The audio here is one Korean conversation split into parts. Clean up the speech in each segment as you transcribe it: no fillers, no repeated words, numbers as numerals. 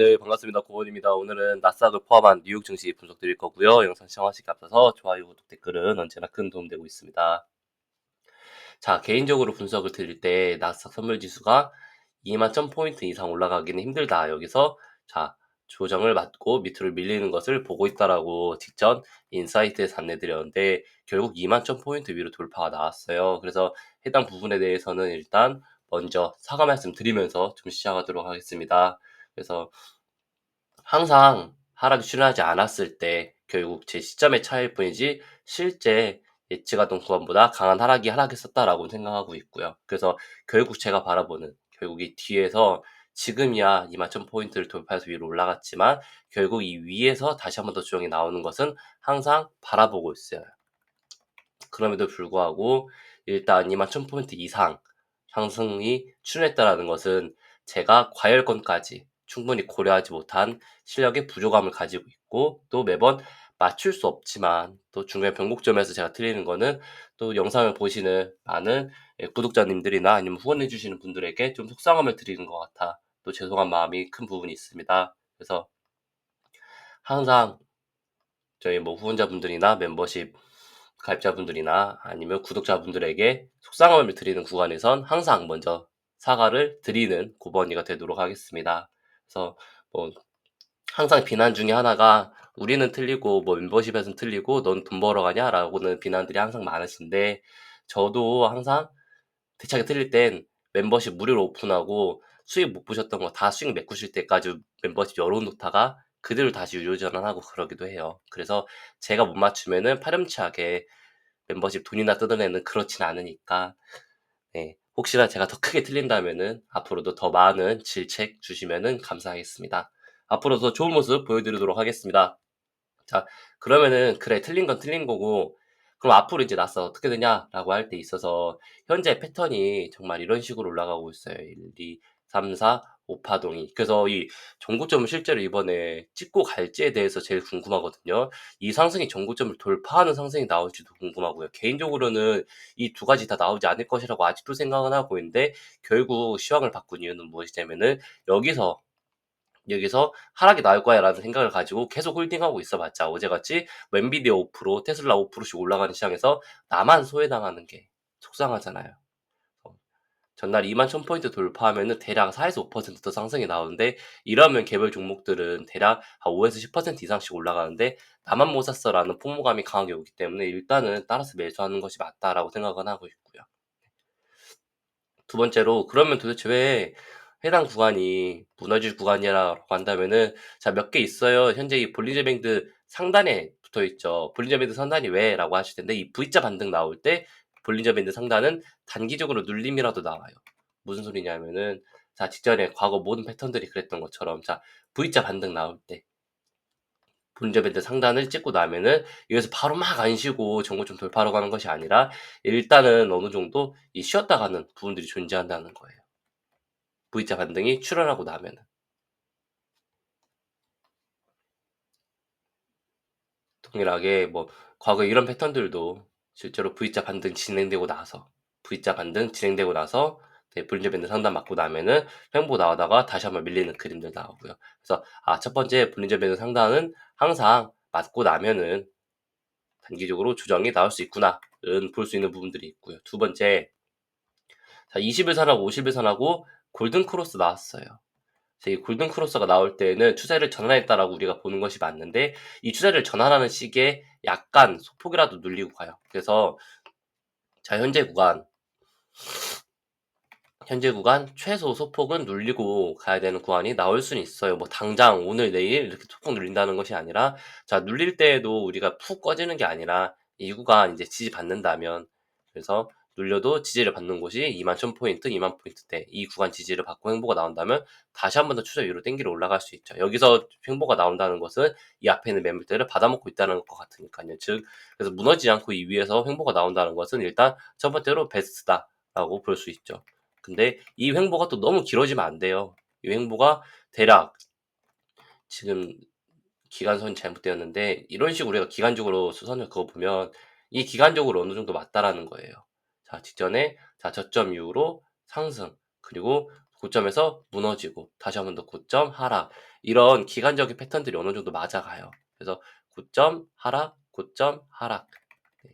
네, 반갑습니다. 고원입니다. 오늘은 나스닥을 포함한 뉴욕 증시 분석 드릴 거고요. 영상 시청하시기 앞서서 좋아요, 구독, 댓글은 언제나 큰 도움 되고 있습니다. 자, 개인적으로 분석을 드릴 때 나스닥 선물 지수가 2만 1000포인트 이상 올라가기는 힘들다. 여기서 자, 조정을 맞고 밑으로 밀리는 것을 보고 있다라고 직전 인사이트에서 안내드렸는데 결국 2만 1000포인트 위로 돌파가 나왔어요. 그래서 해당 부분에 대해서는 일단 먼저 사과 말씀 드리면서 좀 시작하도록 하겠습니다. 그래서 항상 하락이 출현하지 않았을 때 결국 제 시점의 차이일 뿐이지 실제 예측하던 구간보다 강한 하락이 하락했었다라고 생각하고 있고요. 그래서 결국 제가 바라보는 결국 이 뒤에서 지금이야 21,000포인트를 돌파해서 위로 올라갔지만 결국 이 위에서 다시 한 번 더 조정이 나오는 것은 항상 바라보고 있어요. 그럼에도 불구하고 일단 21,000포인트 이상 상승이 출현했다라는 것은 제가 과열권까지 충분히 고려하지 못한 실력의 부족함을 가지고 있고 또 매번 맞출 수 없지만 또 중요한 변곡점에서 제가 틀리는 거는 또 영상을 보시는 많은 구독자님들이나 아니면 후원해 주시는 분들에게 좀 속상함을 드리는 것 같아 또 죄송한 마음이 큰 부분이 있습니다. 그래서 항상 저희 뭐 후원자분들이나 멤버십 가입자분들이나 아니면 구독자분들에게 속상함을 드리는 구간에선 항상 먼저 사과를 드리는 고번이가 되도록 하겠습니다. 그래서 뭐 항상 비난 중에 하나가 우리는 틀리고 뭐 멤버십에서는 틀리고 넌 돈 벌어 가냐라고는 비난들이 항상 많으신데 저도 항상 대차게 틀릴 땐 멤버십 무료로 오픈하고 수익 못 보셨던 거 다 수익 메꾸실 때까지 멤버십 열어놓다가 그대로 다시 유료 전환하고 그러기도 해요. 그래서 제가 못 맞추면은 파렴치하게 멤버십 돈이나 뜯어내는 그렇진 않으니까 네, 혹시나 제가 더 크게 틀린다면은 앞으로도 더 많은 질책 주시면은 감사하겠습니다. 앞으로도 좋은 모습 보여드리도록 하겠습니다. 자, 그러면은 그래 틀린 건 틀린 거고 그럼 앞으로 이제 나서 어떻게 되냐라고 할 때 있어서 현재 패턴이 정말 이런 식으로 올라가고 있어요. 1, 2, 3, 4, 5파동이. 그래서 이 전고점을 실제로 이번에 찍고 갈지에 대해서 제일 궁금하거든요. 이 상승이 전고점을 돌파하는 상승이 나올지도 궁금하고요. 개인적으로는 이 두 가지 다 나오지 않을 것이라고 아직도 생각은 하고 있는데 결국 시황을 바꾼 이유는 무엇이냐면은 여기서 하락이 나올 거야라는 생각을 가지고 계속 홀딩하고 있어봤자 어제같이 뭐 엔비디아 5%, 테슬라 5%씩 올라가는 시장에서 나만 소외당하는 게 속상하잖아요. 어, 전날 21,000포인트 돌파하면은 대략 4에서 5%더 상승이 나오는데 이러면 개별 종목들은 대략 한 5에서 10% 이상씩 올라가는데 나만 못 샀어라는 폭모감이 강하게 오기 때문에 일단은 따라서 매수하는 것이 맞다라고 생각은 하고 있고요. 두 번째로 그러면 도대체 왜 해당 구간이 무너질 구간이라고 한다면은 자 몇 개 있어요. 현재 이 볼린저 밴드 상단에 붙어 있죠. 볼린저 밴드 상단이 왜라고 하실 텐데 이 V자 반등 나올 때 볼린저 밴드 상단은 단기적으로 눌림이라도 나와요. 무슨 소리냐면은 자 직전에 과거 모든 패턴들이 그랬던 것처럼 자 V자 반등 나올 때 볼린저 밴드 상단을 찍고 나면은 여기서 바로 막 안 쉬고 전고점 돌파하러 가는 것이 아니라 일단은 어느 정도 이 쉬었다 가는 부분들이 존재한다는 거예요. V자 반등이 출현하고 나면은. 동일하게 뭐 과거에 이런 패턴들도 실제로 V자 반등 진행되고 나서 V자 반등 진행되고 나서 네, 볼린저 밴드 상단 맞고 나면은 횡보 나오다가 다시 한번 밀리는 그림들 나오고요. 그래서 첫 번째 볼린저 밴드 상단은 항상 맞고 나면은 단기적으로 조정이 나올 수 있구나는 볼 수 있는 부분들이 있고요. 두 번째, 자 20일선하고 50일선하고 골든 크로스 나왔어요. 이 골든 크로스가 나올 때에는 추세를 전환했다라고 우리가 보는 것이 맞는데 이 추세를 전환하는 시기에 약간 소폭이라도 눌리고 가요. 그래서 자 현재 구간 최소 소폭은 눌리고 가야 되는 구간이 나올 수는 있어요. 뭐 당장 오늘 내일 이렇게 소폭 눌린다는 것이 아니라 자 눌릴 때에도 우리가 푹 꺼지는 게 아니라 이 구간 이제 지지받는다면 그래서 눌려도 지지를 받는 곳이 21,000포인트, 20,000포인트대 이 구간 지지를 받고 횡보가 나온다면 다시 한 번 더 추세 위로 땡기러 올라갈 수 있죠. 여기서 횡보가 나온다는 것은 이 앞에 있는 매물대를 받아먹고 있다는 것 같으니까요. 즉 그래서 무너지지 않고 이 위에서 횡보가 나온다는 것은 일단 첫 번째로 베스트다라고 볼 수 있죠. 근데 이 횡보가 또 너무 길어지면 안 돼요. 이 횡보가 대략 지금 기간선이 잘못되었는데 이런 식으로 우리가 기간적으로 수선을 그어보면 이 기간적으로 어느 정도 맞다라는 거예요. 자, 직전에 자 저점 이후로 상승 그리고 고점에서 무너지고 다시 한 번 더 고점 하락, 이런 기간적인 패턴들이 어느 정도 맞아가요. 그래서 고점 하락, 고점 하락. 네.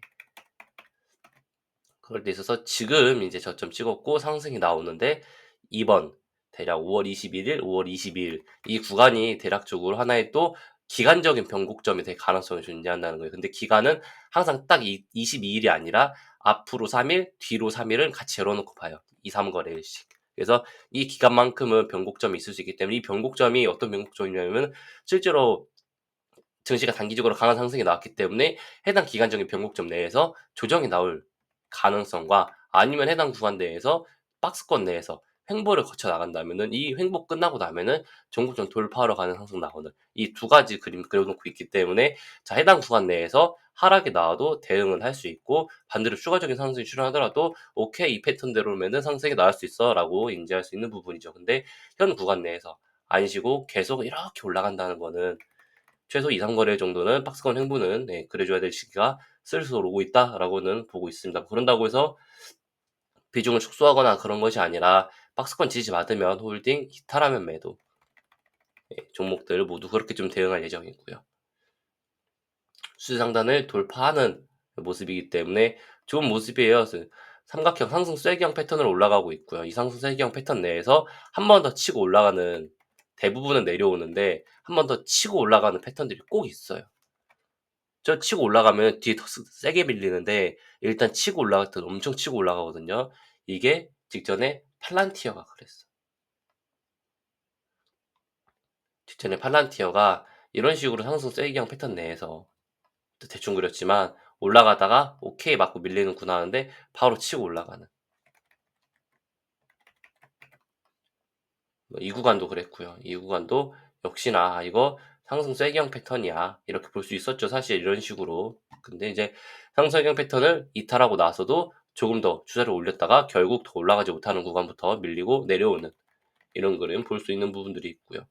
그럴 때 있어서 지금 이제 저점 찍었고 상승이 나오는데, 이번 대략 5월 21일, 5월 22일 이 구간이 대략적으로 하나의 또 기간적인 변곡점이 될 가능성이 존재한다는 거예요. 근데 기간은 항상 딱 22일이 아니라 앞으로 3일, 뒤로 3일은 같이 열어놓고 봐요. 2, 3거래일씩. 그래서 이 기간만큼은 변곡점이 있을 수 있기 때문에, 이 변곡점이 어떤 변곡점이냐면 실제로 증시가 단기적으로 강한 상승이 나왔기 때문에 해당 기간적인 변곡점 내에서 조정이 나올 가능성과, 아니면 해당 구간 내에서 박스권 내에서 횡보를 거쳐 나간다면은, 이 횡보 끝나고 나면은 전고점 돌파하러 가는 상승 나오는 이 두 가지 그림 그려놓고 있기 때문에, 자, 해당 구간 내에서 하락이 나와도 대응은 할 수 있고, 반대로 추가적인 상승이 출현하더라도 오케이, 이 패턴대로면은 상승이 나올 수 있어 라고 인지할 수 있는 부분이죠. 근데 현 구간 내에서 안 쉬고 계속 이렇게 올라간다는 거는 최소 2, 3거래 정도는 박스권 횡보는 그래줘야 될 시기가 슬슬 오고 있다라고는 보고 있습니다. 그런다고 해서 비중을 축소하거나 그런 것이 아니라, 박스권 지지 받으면 홀딩, 이탈하면 매도, 종목들 모두 그렇게 좀 대응할 예정이고요. 수지 상단을 돌파하는 모습이기 때문에 좋은 모습이에요. 삼각형 상승 쐐기형 패턴으로 올라가고 있고요. 이 상승 쐐기형 패턴 내에서 한 번 더 치고 올라가는, 대부분은 내려오는데 한 번 더 치고 올라가는 패턴들이 꼭 있어요. 저 치고 올라가면 뒤에 더 세게 밀리는데, 일단 치고 올라갈 때 엄청 치고 올라가거든요. 이게 직전에 팔란티어가 그랬어. 직전에 팔란티어가 이런 식으로 상승 쐐기형 패턴 내에서 대충 그렸지만, 올라가다가 오케이 맞고 밀리는구나 하는데 바로 치고 올라가는, 이 구간도 그랬고요. 이 구간도 역시나 이거 상승 쐐기형 패턴이야 이렇게 볼 수 있었죠, 사실 이런 식으로. 근데 이제 상승 쐐기형 패턴을 이탈하고 나서도 조금 더 추세를 올렸다가 결국 더 올라가지 못하는 구간부터 밀리고 내려오는, 이런 그림 볼 수 있는 부분들이 있고요.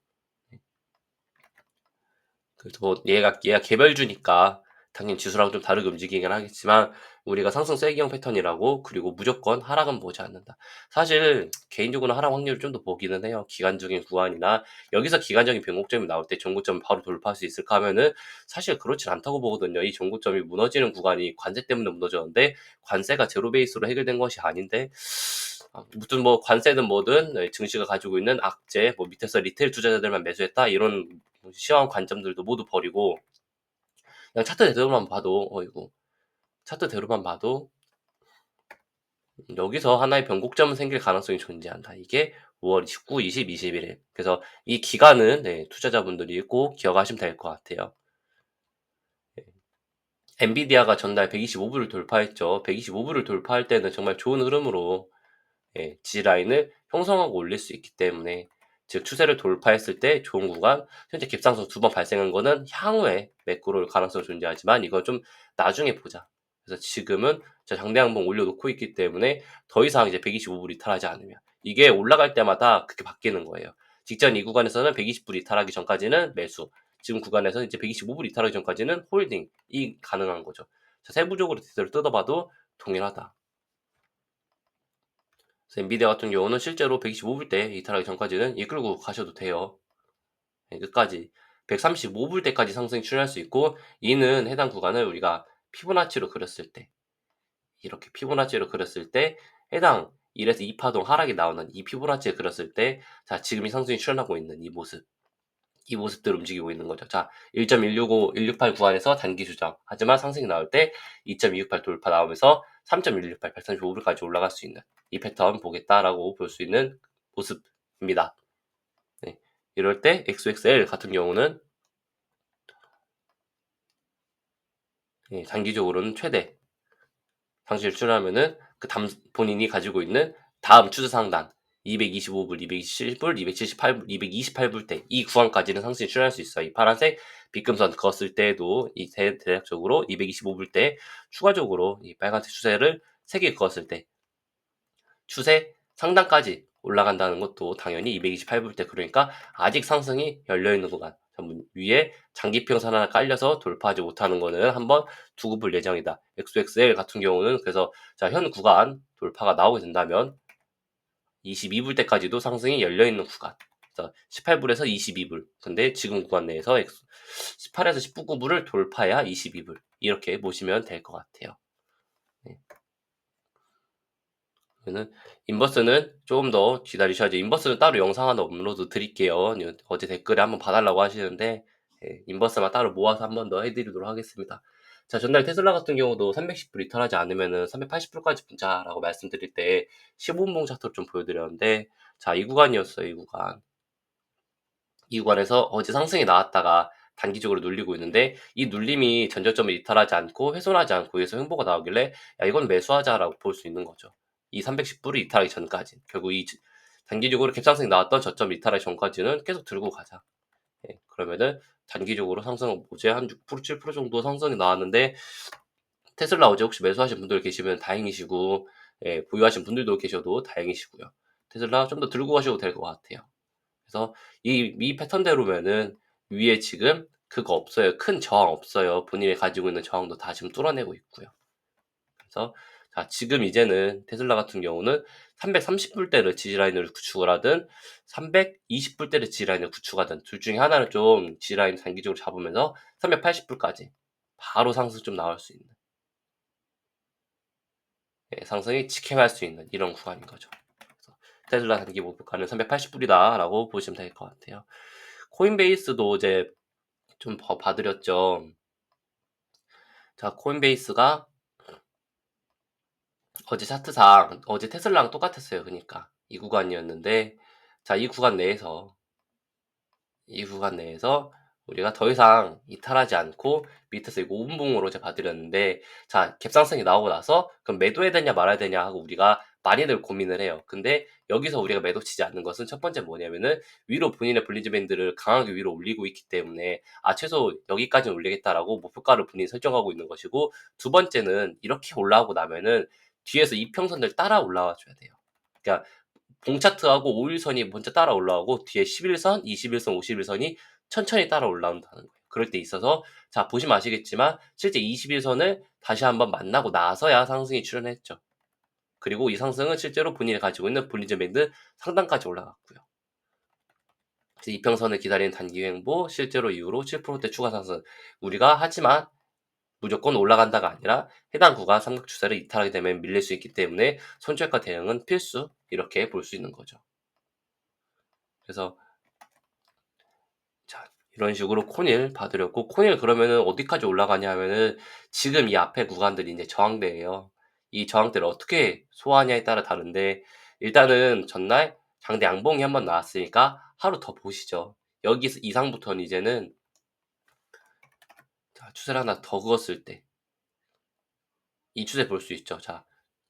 그래서 뭐 얘가 개별주니까 당연히 지수랑 좀 다르게 움직이긴 하겠지만, 우리가 상승 쐐기형 패턴이라고, 그리고 무조건 하락은 보지 않는다. 사실 개인적으로는 하락 확률을 좀 더 보기는 해요. 기간적인 구간이나 여기서 기간적인 변곡점이 나올 때 종고점 바로 돌파할 수 있을까 하면은 사실 그렇진 않다고 보거든요. 이 종고점이 무너지는 구간이 관세 때문에 무너졌는데, 관세가 제로 베이스로 해결된 것이 아닌데, 무튼 뭐 관세든 뭐든 증시가 가지고 있는 악재, 뭐 밑에서 리테일 투자자들만 매수했다 이런 시황 관점들도 모두 버리고, 그냥 차트대로만 봐도, 차트대로만 봐도 여기서 하나의 변곡점은 생길 가능성이 존재한다. 이게 5월 29, 20, 21일. 그래서 이 기간은 투자자분들이 꼭 기억하시면 될 것 같아요. 엔비디아가 전날 125불을 돌파했죠. 125불을 돌파할 때는 정말 좋은 흐름으로 지라인을 형성하고 올릴 수 있기 때문에, 즉 추세를 돌파했을 때 좋은 구간, 현재 갭상승 2번 발생한 거는 향후에 매크로 올 가능성이 존재하지만 이건 좀 나중에 보자. 그래서 지금은 장대 양봉 올려놓고 있기 때문에 더 이상 이제 125불 이탈하지 않으면, 이게 올라갈 때마다 그렇게 바뀌는 거예요. 직전 이 구간에서는 120불 이탈하기 전까지는 매수, 지금 구간에서 이제 125불 이탈하기 전까지는 홀딩이 가능한 거죠. 세부적으로 디테일을 뜯어봐도 동일하다. 그래서 엔비디아 같은 경우는 실제로 125불 때 이탈하기 전까지는 이끌고 가셔도 돼요. 끝까지 135불 때까지 상승이 출현할 수 있고, 이는 해당 구간을 우리가 피보나치로 그렸을 때, 이렇게 피보나치로 그렸을 때 해당 1에서 2파동 하락이 나오는 이 피보나치를 그렸을 때, 자, 지금 이 상승이 출현하고 있는 이 모습, 이 모습대로 움직이고 있는 거죠. 자, 1.165, 168 구간에서 단기 조정, 하지만 상승이 나올 때 2.268 돌파 나오면서 3.168, 135불까지 올라갈 수 있는 이 패턴 보겠다라고 볼 수 있는 모습입니다. 네. 이럴 때 XXL 같은 경우는 단기적으로는 최대 상승을 출현하면은 본인이 가지고 있는 다음 추세 상단 225불, 227불, 278불, 228불 때 이 구간까지는 상승이 출현할 수 있어요. 이 파란색 빗금선 그었을 때도 이 대략적으로 225불 때 추가적으로 이 빨간색 추세를 3개 그었을 때 추세 상단까지 올라간다는 것도 당연히 228불 때, 그러니까 아직 상승이 열려있는 구간, 위에 장기평선 하나 깔려서 돌파하지 못하는 거는 한번 두고 볼 예정이다. XXL 같은 경우는 그래서 자, 현 구간 돌파가 나오게 된다면 22불 때까지도 상승이 열려있는 구간. 18불에서 22불. 근데 지금 구간 내에서 18에서 19불을 돌파해야 22불. 이렇게 보시면 될 것 같아요. 네. 그러면 인버스는 조금 더 기다리셔야죠. 인버스는 따로 영상 하나 업로드 드릴게요. 어제 댓글에 한번 봐달라고 하시는데 인버스만 따로 모아서 한번 더 해드리도록 하겠습니다. 자, 전날 테슬라 같은 경우도 310불 이탈하지 않으면은 380불까지 분자라고 말씀드릴 때 15분봉 차트로 좀 보여드렸는데, 자, 이 구간이었어요. 이 구간. 이 구간에서 어제 상승이 나왔다가 단기적으로 눌리고 있는데, 이 눌림이 전저점을 이탈하지 않고 훼손하지 않고 여기서 횡보가 나오길래 야, 이건 매수하자라고 볼 수 있는 거죠. 이 310불을 이탈하기 전까지. 결국 이 단기적으로 갭상승이 나왔던 저점 이탈하기 전까지는 계속 들고 가자. 그러면은 단기적으로 상승 어제 한 6%, 7% 정도 상승이 나왔는데, 테슬라 어제 혹시 매수하신 분들 계시면 다행이시고, 보유하신 분들도 계셔도 다행이시고요. 테슬라 좀 더 들고 가셔도 될 것 같아요. 그래서 이 패턴대로면은 위에 지금 그거 없어요. 큰 저항 없어요. 본인이 가지고 있는 저항도 다 지금 뚫어내고 있고요. 그래서 자, 지금 이제는 테슬라 같은 경우는 330불대를 지지라인을 구축을 하든 320불대를 지지라인을 구축하든 둘 중에 하나를 좀 지지라인 단기적으로 잡으면서 380불까지 바로 상승 좀 나올 수 있는, 상승이 직행할 수 있는 이런 구간인 거죠. 그래서 테슬라 단기 목표가는 380불이다 라고 보시면 될 것 같아요. 코인베이스도 이제 좀 봐드렸죠. 자, 코인베이스가 어제 차트상 어제 테슬라랑 똑같았어요. 그러니까 이 구간이었는데, 자, 이 구간 내에서 우리가 더 이상 이탈하지 않고 밑에서 이거 5분봉으로 제가 봐드렸는데, 자, 갭상승이 나오고 나서 그럼 매도해야 되냐 말아야 되냐 하고 우리가 많이들 고민을 해요. 근데 여기서 우리가 매도 치지 않는 것은 첫 번째 뭐냐면은 위로 본인의 볼린저 밴드를 강하게 위로 올리고 있기 때문에 최소 여기까지는 올리겠다라고 목표가를 본인이 설정하고 있는 것이고, 두 번째는 이렇게 올라오고 나면은 뒤에서 이평선들 따라 올라와 줘야 돼요. 그러니까 봉차트하고 5일선이 먼저 따라 올라오고 뒤에 11선, 21선, 51선이 천천히 따라 올라온다는 거예요. 그럴 때 있어서 자, 보시면 아시겠지만 실제 21선을 다시 한번 만나고 나서야 상승이 출현했죠. 그리고 이 상승은 실제로 본인이 가지고 있는 볼린저 밴드 상단까지 올라갔고요. 그래서 이평선을 기다리는 단기 횡보, 실제로 이후로 7%대 추가 상승. 우리가 하지만 무조건 올라간다가 아니라 해당 구간 삼각 추세를 이탈하게 되면 밀릴 수 있기 때문에 손절가 대응은 필수, 이렇게 볼 수 있는 거죠. 그래서 자, 이런 식으로 코닐 봐드렸고, 코닐 그러면은 어디까지 올라가냐 하면은 지금 이 앞에 구간들이 이제 저항대예요. 이 저항대를 어떻게 소화하냐에 따라 다른데, 일단은 전날 장대 양봉이 한번 나왔으니까 하루 더 보시죠. 여기서 이상부터는 이제는 자, 추세를 하나 더 그었을 때 이 추세 볼 수 있죠. 자,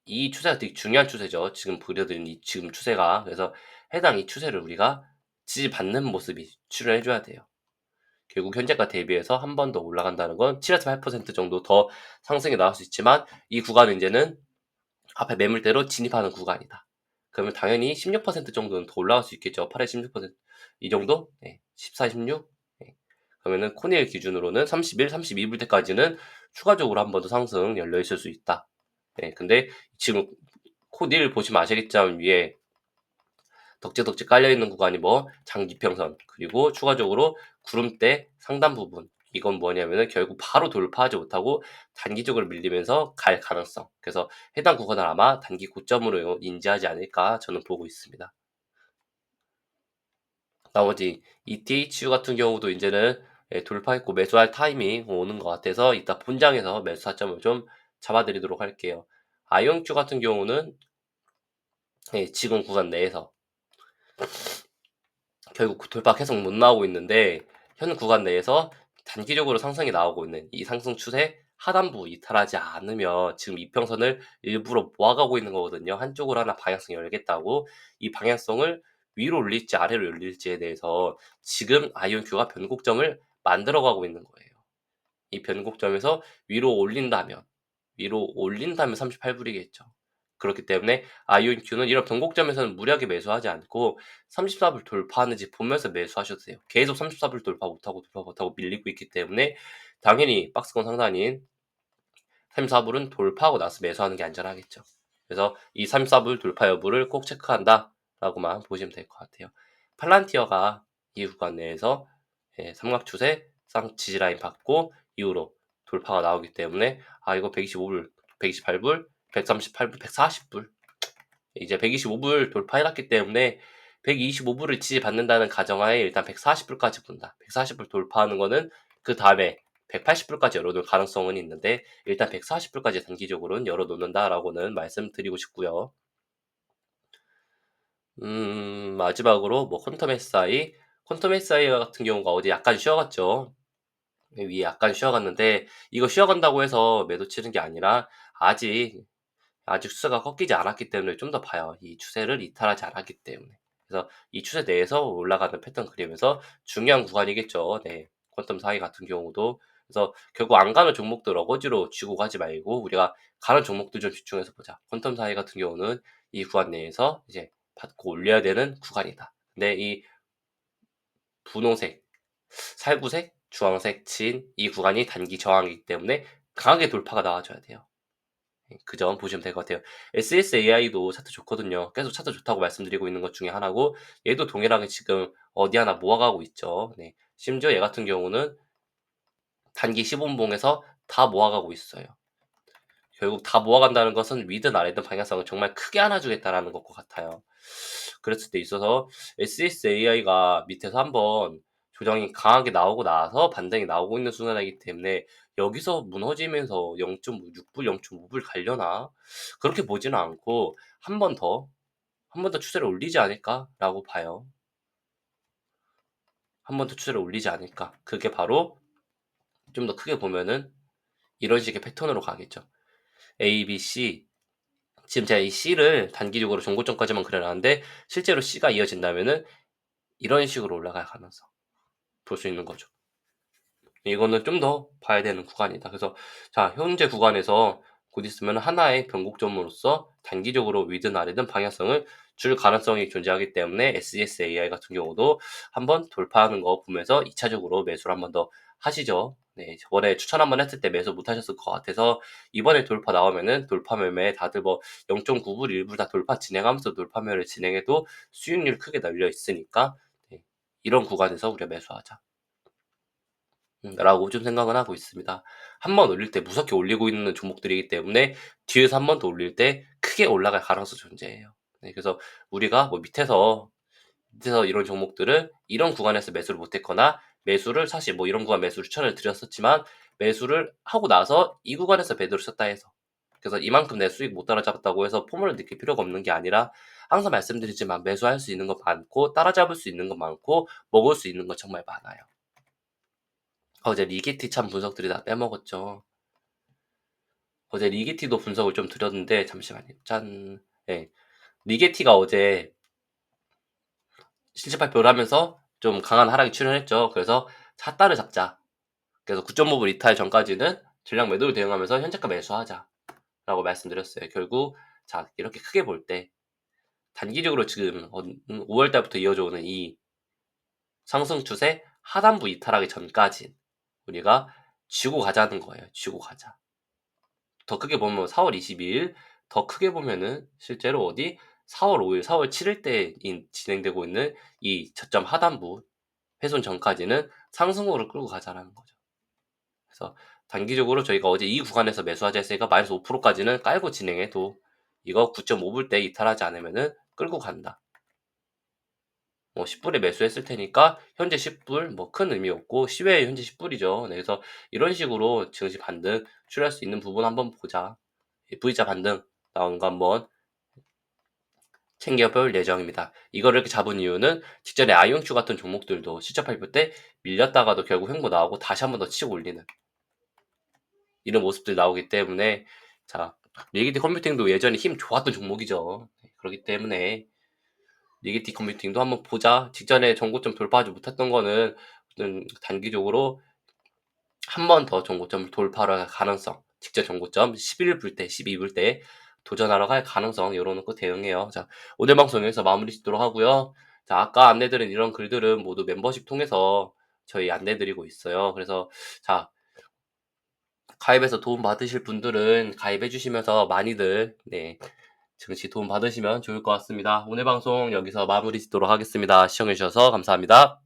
이 추세가 되게 중요한 추세죠. 지금 보여드린 이 지금 추세가. 그래서 해당 이 추세를 우리가 지지받는 모습이 출현해줘야 돼요. 결국 현재가 대비해서 한 번 더 올라간다는 건 7에서 8% 정도 더 상승이 나올 수 있지만, 이 구간은 이제는 앞에 매물대로 진입하는 구간이다. 그러면 당연히 16% 정도는 더 올라갈 수 있겠죠. 8에 16%. 이 정도? 14, 16? 그러면은 코니엘 기준으로는 31, 32불 때까지는 추가적으로 한 번 더 상승 열려 있을 수 있다. 근데 지금 코닐 보시면 아시겠지만 위에 덕지덕지 깔려있는 구간이 뭐 장기평선, 그리고 추가적으로 구름대 상단 부분, 이건 뭐냐면은 결국 바로 돌파하지 못하고 단기적으로 밀리면서 갈 가능성. 그래서 해당 구간을 아마 단기 고점으로 인지하지 않을까 저는 보고 있습니다. 나머지 ETHU 같은 경우도 이제는 돌파했고 매수할 타이밍 오는 것 같아서 이따 본장에서 매수 타점을 좀 잡아드리도록 할게요. 아이온큐 같은 경우는 지금 구간 내에서 결국 돌파 계속 못 나오고 있는데, 현 구간 내에서 단기적으로 상승이 나오고 있는 이 상승 추세 하단부 이탈하지 않으면 지금 이평선을 일부러 모아가고 있는 거거든요. 한쪽으로 하나 방향성 열겠다고. 이 방향성을 위로 올릴지 아래로 올릴지에 대해서 지금 아이온큐가 변곡점을 만들어가고 있는 거예요. 이 변곡점에서 위로 올린다면 38불이겠죠. 그렇기 때문에 아이온큐는 이런 변곡점에서는 무리하게 매수하지 않고 34불 돌파하는지 보면서 매수하셔도 돼요. 계속 34불 돌파 못하고 밀리고 있기 때문에 당연히 박스권 상단인 34불은 돌파하고 나서 매수하는 게 안전하겠죠. 그래서 이 34불 돌파 여부를 꼭 체크한다. 라고만 보시면 될 것 같아요. 팔란티어가 이 구간 내에서 삼각 추세 지지라인 받고 이후로 돌파가 나오기 때문에 이거 125불, 128불, 138불, 140불 이제 125불 돌파해놨기 때문에 125불을 지지받는다는 가정하에 일단 140불까지 본다. 140불 돌파하는 거는 그 다음에 180불까지 열어놓을 가능성은 있는데 일단 140불까지 단기적으로는 열어놓는다라고는 말씀드리고 싶고요. 마지막으로 뭐 퀀텀 SI 같은 경우가 어디 약간 쉬어갔죠. 위에 약간 쉬어갔는데 이거 쉬어간다고 해서 매도 치는 게 아니라 아직 추세가 꺾이지 않았기 때문에 좀 더 봐요. 이 추세를 이탈하지 않았기 때문에. 그래서 이 추세 내에서 올라가는 패턴 그리면서 중요한 구간이겠죠. 네. 퀀텀 사이 같은 경우도. 그래서 결국 안 가는 종목들 어거지로 쥐고 가지 말고 우리가 가는 종목들 좀 집중해서 보자. 퀀텀 사이 같은 경우는 이 구간 내에서 이제 받고 올려야 되는 구간이다. 근데 이 분홍색, 살구색, 주황색, 진 이 구간이 단기 저항이기 때문에 강하게 돌파가 나와줘야 돼요. 그 점 보시면 될 것 같아요. SSAI도 차트 좋거든요. 계속 차트 좋다고 말씀드리고 있는 것 중에 하나고 얘도 동일하게 지금 어디 하나 모아가고 있죠. 네. 심지어 얘 같은 경우는 단기 15분봉에서 다 모아가고 있어요. 결국 다 모아간다는 것은 위든 아래든 방향성을 정말 크게 안아주겠다라는 것과 같아요. 그랬을 때 있어서 SSAI가 밑에서 한번 조정이 강하게 나오고 나서 반등이 나오고 있는 순간이기 때문에 여기서 무너지면서 0.6불, 0.5불 가려나? 그렇게 보지는 않고 한 번 더 추세를 올리지 않을까라고 봐요. 한 번 더 추세를 올리지 않을까. 그게 바로 좀 더 크게 보면은 이런 식의 패턴으로 가겠죠. A, B, C 지금 제가 이 C를 단기적으로 종고점까지만 그려놨는데 실제로 C가 이어진다면은 이런 식으로 올라갈 가능성 볼 수 있는 거죠. 이거는 좀 더 봐야 되는 구간이다. 그래서 자 현재 구간에서 곧 있으면 하나의 변곡점으로서 단기적으로 위든 아래든 방향성을 줄 가능성이 존재하기 때문에 SSAI 같은 경우도 한번 돌파하는 거 보면서 2차적으로 매수를 한번 더 하시죠. 네, 저번에 추천 한번 했을 때 매수 못 하셨을 것 같아서 이번에 돌파 나오면은 돌파 매매 다들 뭐 0.9불, 1불 다 돌파 진행하면서 돌파 매매를 진행해도 수익률 크게 날려 있으니까 네, 이런 구간에서 우리가 매수하자. 라고 좀 생각은 하고 있습니다. 한 번 올릴 때 무섭게 올리고 있는 종목들이기 때문에 뒤에서 한 번 더 올릴 때 크게 올라갈 가능성이 존재해요. 네, 그래서 우리가 뭐 밑에서 이런 종목들을 이런 구간에서 매수를 못했거나 매수를 사실 뭐 이런 구간 매수 추천을 드렸었지만 매수를 하고 나서 이 구간에서 매도를 쳤다 해서 그래서 이만큼 내 수익 못 따라잡았다고 해서 포문을 느낄 필요가 없는 게 아니라 항상 말씀드리지만 매수할 수 있는 거 많고 따라잡을 수 있는 거 많고 먹을 수 있는 거 정말 많아요. 어제 리게티 참 분석들이 다 빼먹었죠. 어제 리게티도 분석을 좀 드렸는데 잠시만요. 짠. 네. 리게티가 어제 실적 발표를 하면서 좀 강한 하락이 출현했죠. 그래서 삿다를 잡자. 그래서 9.5불 이탈 전까지는 전량 매도를 대응하면서 현재가 매수하자. 라고 말씀드렸어요. 결국 자 이렇게 크게 볼 때 단기적으로 지금 5월 달부터 이어져 오는 이 상승 추세 하단부 이탈하기 전까지 우리가 쥐고 가자는 거예요. 쥐고 가자. 더 크게 보면 4월 22일, 더 크게 보면은 실제로 어디 4월 5일, 4월 7일 때 진행되고 있는 이 저점 하단부 훼손 전까지는 상승으로 끌고 가자라는 거죠. 그래서 단기적으로 저희가 어제 이 구간에서 매수하자 했으니까 마이너스 5%까지는 깔고 진행해도 이거 9.5불 때 이탈하지 않으면은 끌고 간다. 뭐 10불에 매수했을 테니까 현재 10불 뭐 큰 의미 없고 시외에 현재 10불이죠. 네, 그래서 이런 식으로 증시 반등 출할 수 있는 부분 한번 보자. V자 반등 나온 거 한번 챙겨볼 예정입니다. 이거를 이렇게 잡은 이유는 직전에 아이온큐 같은 종목들도 실적 발표 때 밀렸다가도 결국 횡보 나오고 다시 한번 더 치고 올리는 이런 모습들이 나오기 때문에 자 리기티 컴퓨팅도 예전에 힘 좋았던 종목이죠. 그렇기 때문에 리기티 컴퓨팅도 한번 보자. 직전에 전고점 돌파하지 못했던 거는 단기적으로 한 번 더 전고점을 돌파하러 갈 가능성, 직전 전고점 11불 때, 12불 때 도전하러 갈 가능성 열어놓고 대응해요. 자, 오늘 방송 여기서 마무리 짓도록 하고요. 자, 아까 안내드린 이런 글들은 모두 멤버십 통해서 저희 안내드리고 있어요. 그래서 자, 가입해서 도움 받으실 분들은 가입해 주시면서 많이들 네, 증시 도움 받으시면 좋을 것 같습니다. 오늘 방송 여기서 마무리 짓도록 하겠습니다. 시청해 주셔서 감사합니다.